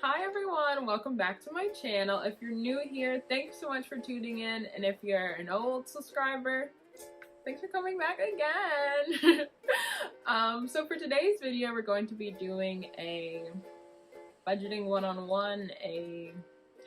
Hi everyone, welcome back to my channel. If you're new here, thanks so much for tuning in, and if you're an old subscriber, thanks for coming back again. So for today's video, we're going to be doing a budgeting one-on-one, a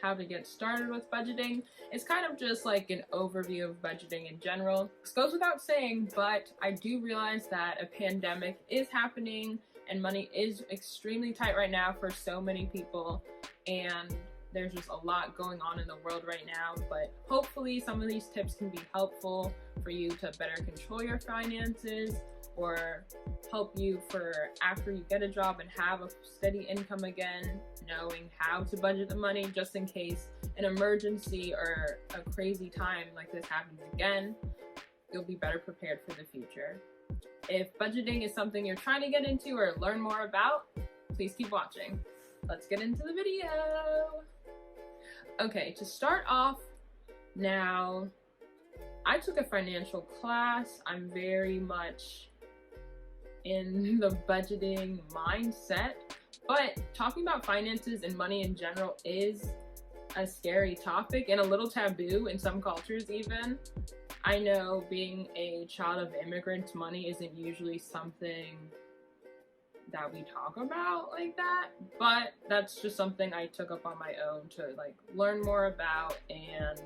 how to get started with budgeting. It's kind of just like an overview of budgeting in general. This goes without saying, but I do realize that a pandemic is happening and money is extremely tight right now for so many people, and there's just a lot going on in the world right now. But hopefully some of these tips can be helpful for you to better control your finances, or help you for after you get a job and have a steady income again, knowing how to budget the money just in case an emergency or a crazy time like this happens again. You'll be better prepared for the future. If budgeting is something you're trying to get into or learn more about, please keep watching. Let's get into the video. Okay, to start off, now, I took a financial class. I'm very much in the budgeting mindset, but talking about finances and money in general is a scary topic and a little taboo in some cultures even. I know being a child of immigrants, money isn't usually something that we talk about like that, but that's just something I took up on my own to like learn more about, and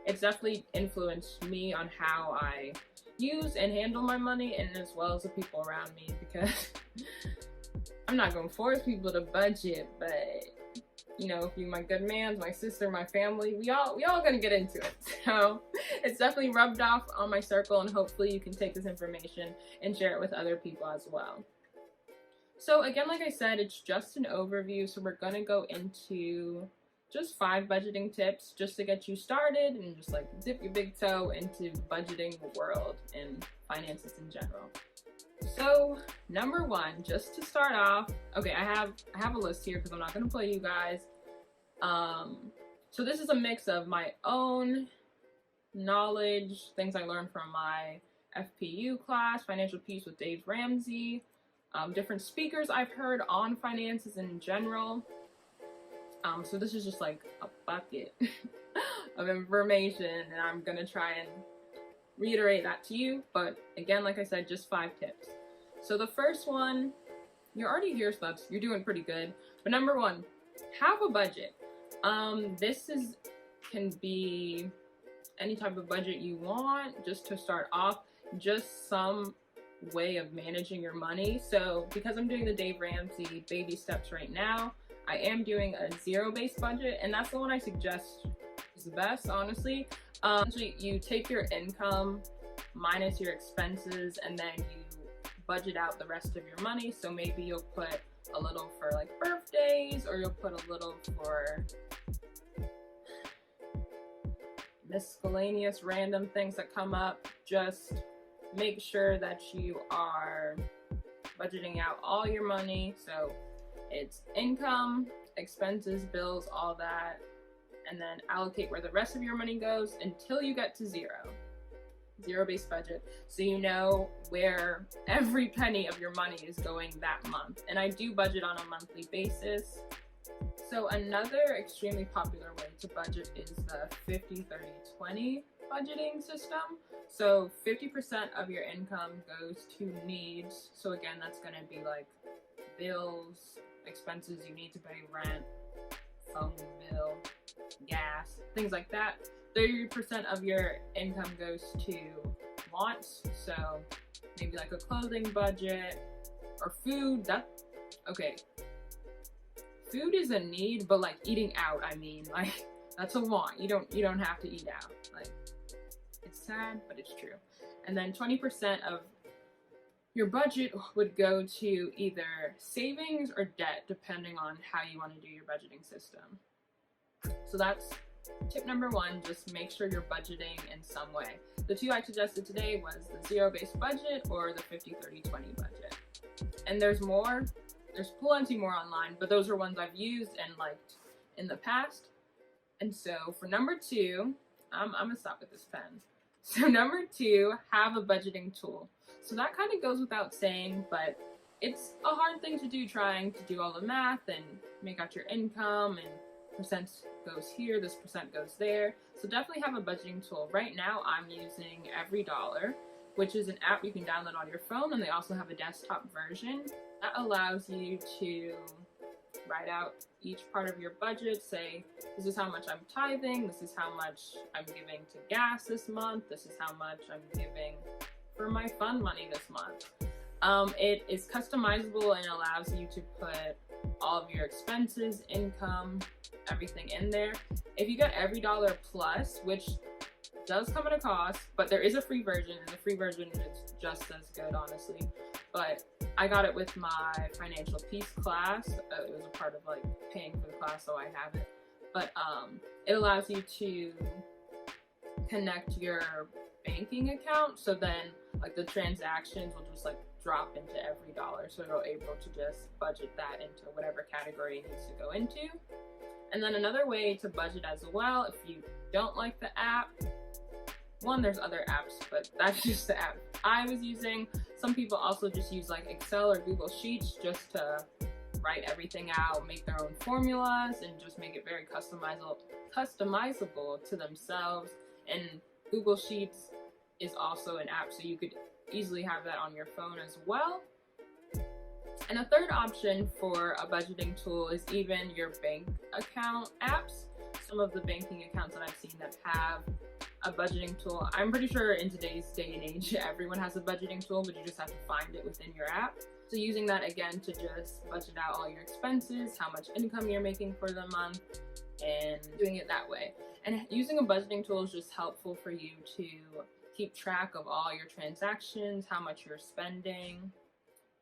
it's definitely influenced me on how I use and handle my money, and as well as the people around me, because I'm not going to force people to budget, but you know, if you're my good mans, my sister, my family, we all gonna get into it. So it's definitely rubbed off on my circle, and hopefully you can take this information and share it with other people as well. So again, like I said, it's just an overview, so we're gonna go into just 5 budgeting tips just to get you started and just like dip your big toe into budgeting world and finances in general. So number 1, just to start off, okay, I have a list here because I'm not going to play you guys. So this is a mix of my own knowledge, things I learned from my FPU class, Financial Peace with Dave Ramsey, different speakers I've heard on finances in general. So this is just like a bucket of information, and I'm going to try and reiterate that to you, but again, like I said, just 5 tips. So the first one, you're already here, so you're doing pretty good. But number 1, have a budget. This can be any type of budget you want, just to start off, just some way of managing your money. So because I'm doing the Dave Ramsey baby steps right now, I am doing a zero-based budget, and that's the one I suggest is the best, honestly. Essentially, you take your income minus your expenses, and then you budget out the rest of your money. So maybe you'll put a little for like birthdays, or you'll put a little for miscellaneous random things that come up. Just make sure that you are budgeting out all your money. So it's income, expenses, bills, all that, and then allocate where the rest of your money goes until you get to zero-based budget, so you know where every penny of your money is going that month. And I do budget on a monthly basis. So another extremely popular way to budget is the 50-30-20 budgeting system. So 50% of your income goes to needs. So again, that's going to be like bills, expenses you need to pay, rent, phone bill, gas, things like that. 30% of your income goes to wants, so maybe like a clothing budget or food. Okay, food is a need, but like eating out, I mean, like that's a want. You don't have to eat out. Like, it's sad, but it's true. And then 20% of your budget would go to either savings or debt, depending on how you want to do your budgeting system. So that's tip number 1, just make sure you're budgeting in some way. The 2 I suggested today was the zero-based budget or the 50-30-20 budget. And there's plenty more online, but those are ones I've used and liked in the past. And so for number 2, I'm gonna stop with this pen. So number 2, have a budgeting tool. So that kind of goes without saying, but it's a hard thing to do, trying to do all the math and make out your income and percent goes here, this percent goes there. So definitely have a budgeting tool. Right now I'm using Every Dollar, which is an app you can download on your phone, and they also have a desktop version that allows you to write out each part of your budget. Say, this is how much I'm tithing, this is how much I'm giving to gas this month, this is how much I'm giving for my fund money this month. It is customizable and allows you to put all of your expenses, income, everything in there. If you get Every Dollar Plus, which does come at a cost, but there is a free version, and the free version is just as good, honestly. But I got it with my financial peace class. It was a part of like paying for the class, so I have it. But it allows you to connect your banking account, so then like the transactions will just like drop into Every Dollar, so you're able to just budget that into whatever category it needs to go into. And then another way to budget as well, if you don't like the app, one, there's other apps, but that's just the app I was using. Some people also just use like Excel or Google Sheets just to write everything out, make their own formulas, and just make it very customizable to themselves. And Google Sheets is also an app, so you could easily have that on your phone as well. And a third option for a budgeting tool is even your bank account apps. Some of the banking accounts that I've seen that have a budgeting tool. I'm pretty sure in today's day and age, everyone has a budgeting tool, but you just have to find it within your app. So using that again to just budget out all your expenses, how much income you're making for the month, and doing it that way. And using a budgeting tool is just helpful for you to keep track of all your transactions, how much you're spending,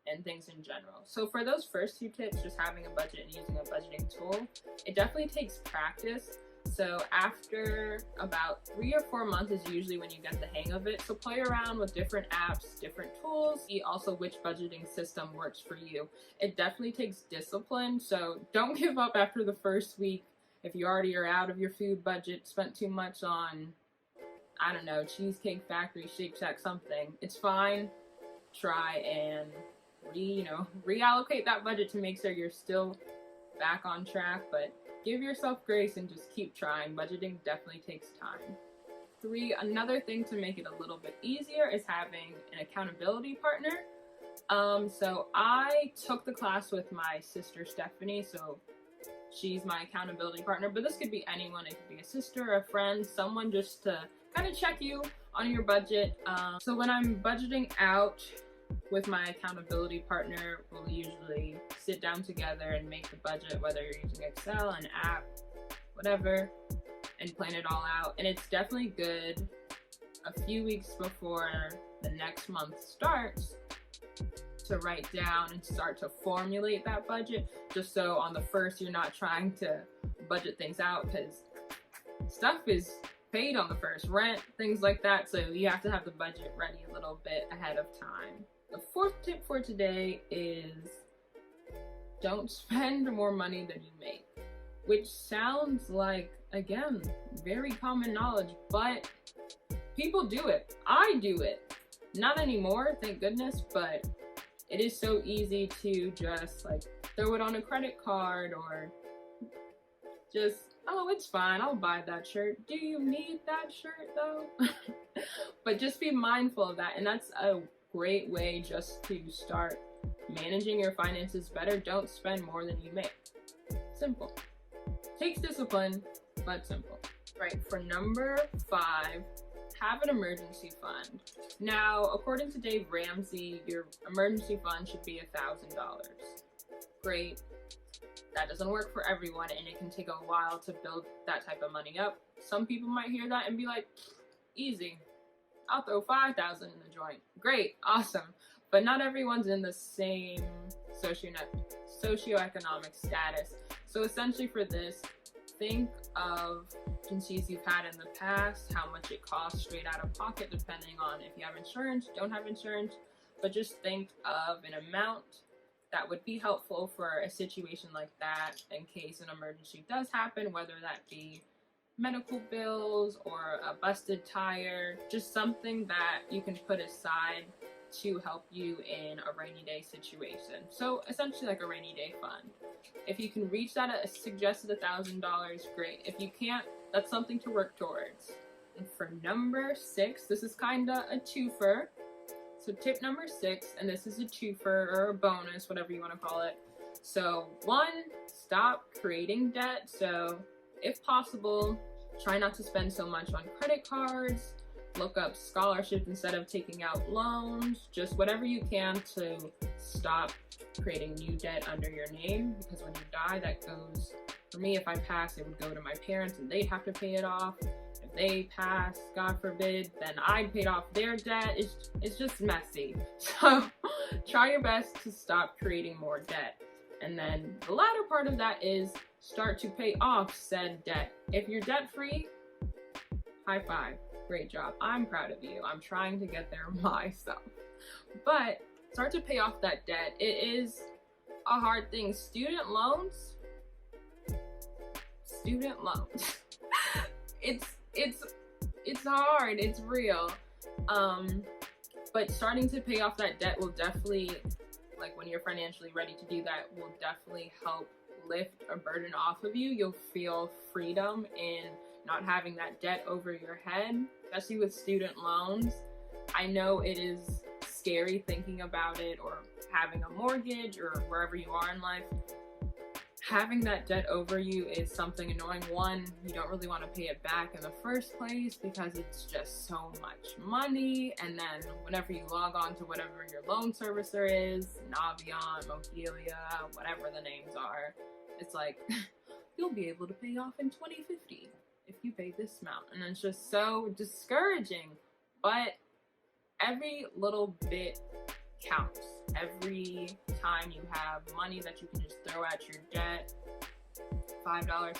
and things in general. So for those first two tips, just having a budget and using a budgeting tool, it definitely takes practice. So after about 3 or 4 months is usually when you get the hang of it. So play around with different apps, different tools, see also which budgeting system works for you. It definitely takes discipline, so don't give up after the first week. If you already are out of your food budget, spent too much on, I don't know, Cheesecake Factory, Shake Shack, something, it's fine. Try and reallocate that budget to make sure you're still back on track, but give yourself grace and just keep trying. Budgeting definitely takes time. 3, another thing to make it a little bit easier is having an accountability partner. So I took the class with my sister Stephanie, so she's my accountability partner, but this could be anyone. It could be a sister, a friend, someone just to kind of check you on your budget. So when I'm budgeting out with my accountability partner, we'll usually sit down together and make the budget, whether you're using Excel, an app, whatever, and plan it all out. And it's definitely good a few weeks before the next month starts to write down and start to formulate that budget, just so on the first you're not trying to budget things out, because stuff is paid on the first, rent, things like that, so you have to have the budget ready a little bit ahead of time. The 4th tip for today is don't spend more money than you make, which sounds like, again, very common knowledge, but people do it. I do it. Not anymore, thank goodness, but it is so easy to just like throw it on a credit card or just, oh, it's fine, I'll buy that shirt. Do you need that shirt though? But just be mindful of that, and that's a great way just to start managing your finances better. Don't spend more than you make. Simple. Takes discipline, but simple. Right, for number 5, have an emergency fund. Now, according to Dave Ramsey, your emergency fund should be $1,000. Great. That doesn't work for everyone, and it can take a while to build that type of money up. Some people might hear that and be like, easy, I'll throw $5,000 in the joint. Great, awesome. But not everyone's in the same socioeconomic status. So essentially for this, think of emergencies you've had in the past, how much it costs straight out of pocket, depending on if you have insurance, don't have insurance, but just think of an amount that would be helpful for a situation like that in case an emergency does happen, whether that be medical bills or a busted tire, just something that you can put aside to help you in a rainy day situation. So essentially like a rainy day fund. If you can reach that at a suggested $1,000, great. If you can't, that's something to work towards. And for number 6, this is kinda a twofer. So tip number 6, and this is a twofer or a bonus, whatever you want to call it. So 1, stop creating debt. So if possible, try not to spend so much on credit cards. Look up scholarships instead of taking out loans. Just whatever you can to stop creating new debt under your name, because when you die, that goes, for me, if I pass, it would go to my parents and they'd have to pay it off. If they pass, God forbid, then I'd paid off their debt. It's just messy. So try your best to stop creating more debt. And then the latter part of that is start to pay off said debt. If you're debt free, high five. Great job. I'm proud of you. I'm trying to get there myself. But start to pay off that debt. It is a hard thing. Student loans. It's hard. It's real. But starting to pay off that debt will definitely, like when you're financially ready to do that, will definitely help lift a burden off of you. You'll feel freedom in not having that debt over your head, especially with student loans. I know it is scary thinking about it, or having a mortgage, or wherever you are in life. Having that debt over you is something annoying. 1, you don't really want to pay it back in the first place because it's just so much money. And then whenever you log on to whatever your loan servicer is, Navion, Moneyyy, whatever the names are, it's like, you'll be able to pay off in 2050 if you pay this amount. And it's just so discouraging. But every little bit counts. Every time you have money that you can just throw at your debt, $5, $10,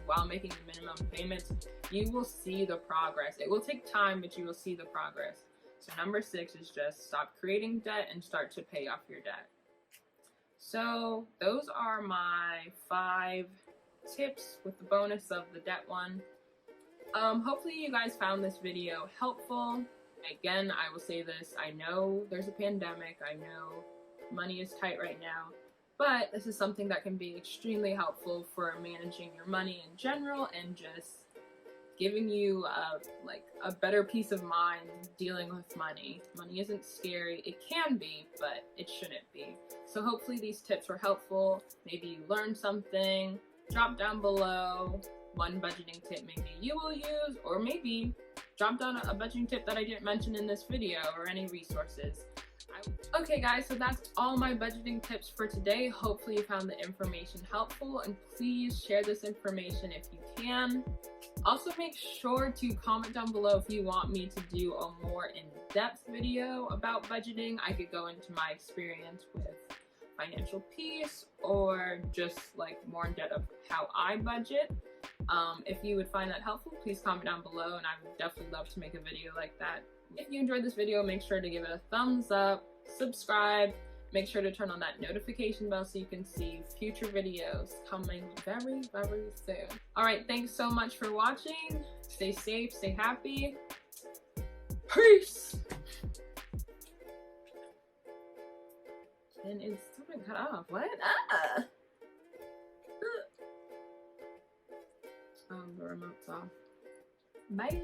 while making the minimum payments, you will see the progress. It will take time, but you will see the progress. So number 6 is just stop creating debt and start to pay off your debt. So those are my 5 tips with the bonus of the debt one. Hopefully you guys found this video helpful. Again, I will say this, I know there's a pandemic, I know money is tight right now, but this is something that can be extremely helpful for managing your money in general and just giving you a better peace of mind dealing with money. Money isn't scary. It can be, but it shouldn't be. So hopefully these tips were helpful. Maybe you learned something. Drop down below one budgeting tip maybe you will use, or maybe drop down a budgeting tip that I didn't mention in this video, or any resources. Okay guys, so that's all my budgeting tips for today. Hopefully you found the information helpful, and please share this information if you can. Also make sure to comment down below if you want me to do a more in-depth video about budgeting. I could go into my experience with financial peace, or just like more in depth of how I budget. If you would find that helpful, please comment down below, and I would definitely love to make a video like that. If you enjoyed this video, make sure to give it a thumbs up, subscribe, make sure to turn on that notification bell so you can see future videos coming very, very soon. Alright, thanks so much for watching. Stay safe, stay happy. Peace! And it's something cut off. What? Ah! Oh, the remote's off. Bye!